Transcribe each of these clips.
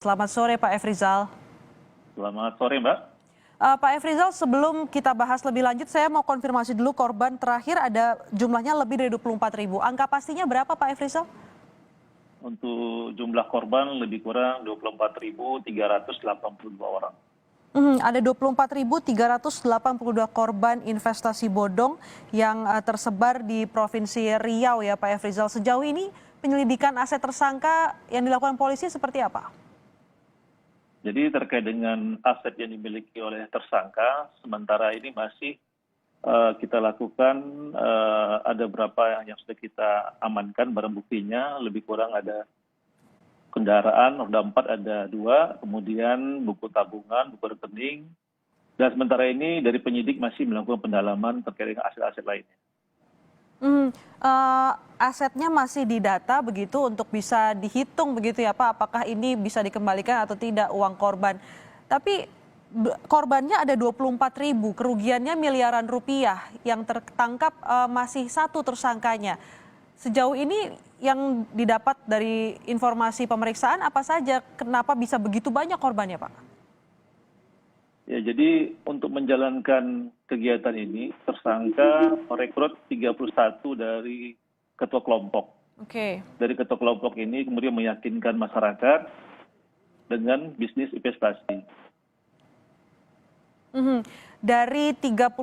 Selamat sore Pak Efrizal. Selamat sore, Mbak. Pak Efrizal, sebelum kita bahas lebih lanjut, saya mau konfirmasi dulu korban terakhir ada jumlahnya lebih dari 24.000. Angka pastinya berapa Pak Efrizal? Untuk jumlah korban lebih kurang 24.382 orang. Ada 24.382 korban investasi bodong yang tersebar di Provinsi Riau ya Pak Efrizal. Sejauh ini penyelidikan aset tersangka yang dilakukan polisi seperti apa? Jadi terkait dengan aset yang dimiliki oleh tersangka, sementara ini masih kita lakukan, ada beberapa yang sudah kita amankan barang buktinya, lebih kurang ada kendaraan, roda 4 ada 2, kemudian buku tabungan, buku rekening, dan sementara ini dari penyidik masih melakukan pendalaman terkait dengan aset-aset lainnya. Asetnya masih didata begitu untuk bisa dihitung begitu ya Pak, apakah ini bisa dikembalikan atau tidak uang korban. Tapi korbannya ada 24.000, kerugiannya miliaran rupiah, yang tertangkap masih satu tersangkanya. Sejauh ini yang didapat dari informasi pemeriksaan apa saja, kenapa bisa begitu banyak korbannya Pak? Ya, jadi untuk menjalankan kegiatan ini, tersangka merekrut 31 dari ketua kelompok. Oke. Dari ketua kelompok ini kemudian meyakinkan masyarakat dengan bisnis investasi. Dari 31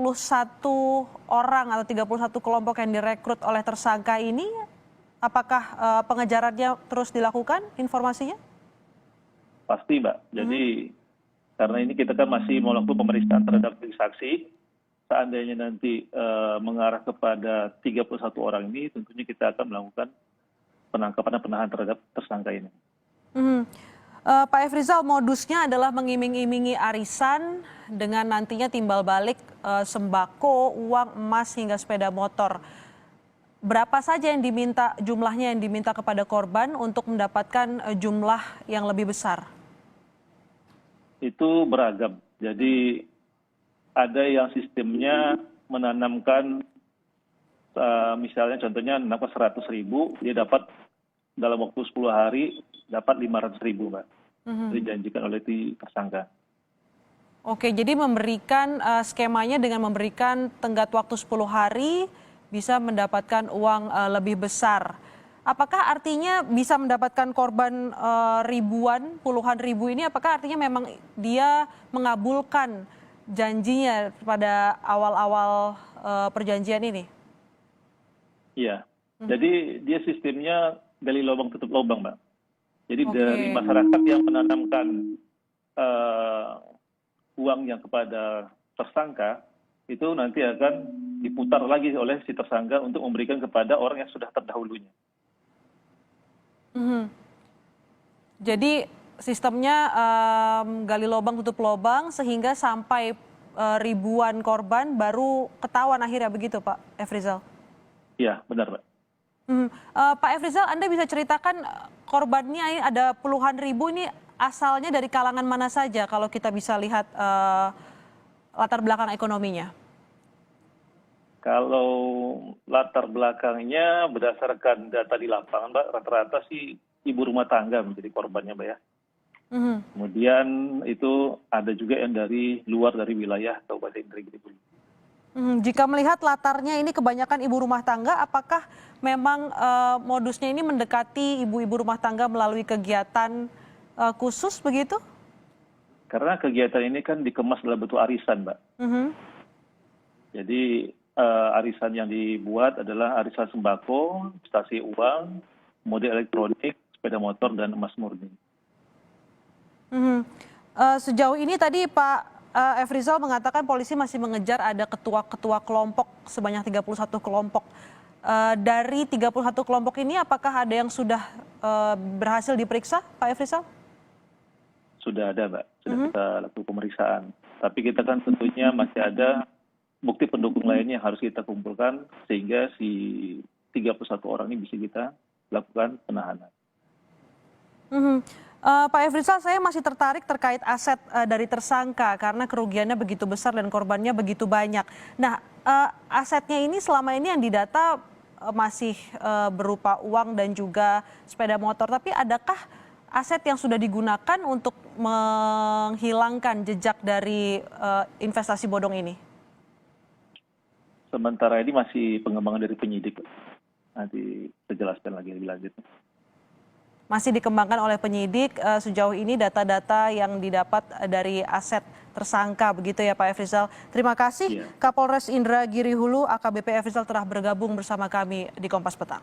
orang atau 31 kelompok yang direkrut oleh tersangka ini, apakah pengejarannya terus dilakukan informasinya? Pasti, Mbak. Jadi karena ini kita kan masih melakukan pemeriksaan terhadap saksi, seandainya nanti mengarah kepada 31 orang ini, tentunya kita akan melakukan penangkapan dan penahanan terhadap tersangka ini. Pak Efrizal, modusnya adalah mengiming-imingi arisan dengan nantinya timbal balik sembako, uang, emas hingga sepeda motor. Berapa saja yang diminta, jumlahnya yang diminta kepada korban untuk mendapatkan jumlah yang lebih besar? Itu beragam. Jadi ada yang sistemnya menanamkan, misalnya contohnya menanamkan 100.000, dia dapat dalam waktu 10 hari dapat 500.000, Mbak. Dijanjikan oleh tersangka. Oke, jadi memberikan skemanya dengan memberikan tenggat waktu 10 hari bisa mendapatkan uang lebih besar. Apakah artinya bisa mendapatkan korban ribuan, puluhan ribu ini, apakah artinya memang dia mengabulkan janjinya pada awal-awal perjanjian ini? Iya, jadi dia sistemnya gali lubang tutup lubang, Mbak. Jadi dari masyarakat yang menanamkan uang yang kepada tersangka, itu nanti akan diputar lagi oleh si tersangka untuk memberikan kepada orang yang sudah terdahulunya. Jadi sistemnya gali lubang tutup lubang sehingga sampai ribuan korban baru ketahuan akhirnya begitu Pak Efrizal? Iya, benar, Pak. Pak Efrizal, Anda bisa ceritakan korbannya ada puluhan ribu, ini asalnya dari kalangan mana saja kalau kita bisa lihat latar belakang ekonominya? Kalau latar belakangnya berdasarkan data di lapangan, Mbak, rata-rata sih ibu rumah tangga menjadi korbannya, Mbak ya. Kemudian itu ada juga yang dari luar dari wilayah Kabupaten Indragiri. Jika melihat latarnya ini kebanyakan ibu rumah tangga, apakah memang modusnya ini mendekati ibu-ibu rumah tangga melalui kegiatan khusus begitu? Karena kegiatan ini kan dikemas dalam bentuk arisan, Mbak. Jadi arisan yang dibuat adalah arisan sembako, investasi uang, model elektronik, sepeda motor, dan emas murni. Sejauh ini tadi Pak Efrizal mengatakan polisi masih mengejar ada ketua-ketua kelompok sebanyak 31 kelompok. Dari 31 kelompok ini apakah ada yang sudah berhasil diperiksa Pak Efrizal? Sudah ada, Mbak. Sudah kita lakukan pemeriksaan. Tapi kita kan tentunya masih ada bukti pendukung lainnya yang harus kita kumpulkan sehingga si 31 orang ini bisa kita lakukan penahanan. Pak Efrizal, saya masih tertarik terkait aset dari tersangka karena kerugiannya begitu besar dan korbannya begitu banyak. Nah, asetnya ini selama ini yang didata masih berupa uang dan juga sepeda motor. Tapi adakah aset yang sudah digunakan untuk menghilangkan jejak dari investasi bodong ini? Sementara ini masih pengembangan dari penyidik. Nanti saya jelaskan lagi lebih lanjut. Masih dikembangkan oleh penyidik. Sejauh ini data-data yang didapat dari aset tersangka begitu ya Pak Efrizal. Terima kasih Kapolres Indra Giri Hulu AKBP Efrizal telah bergabung bersama kami di Kompas Petang.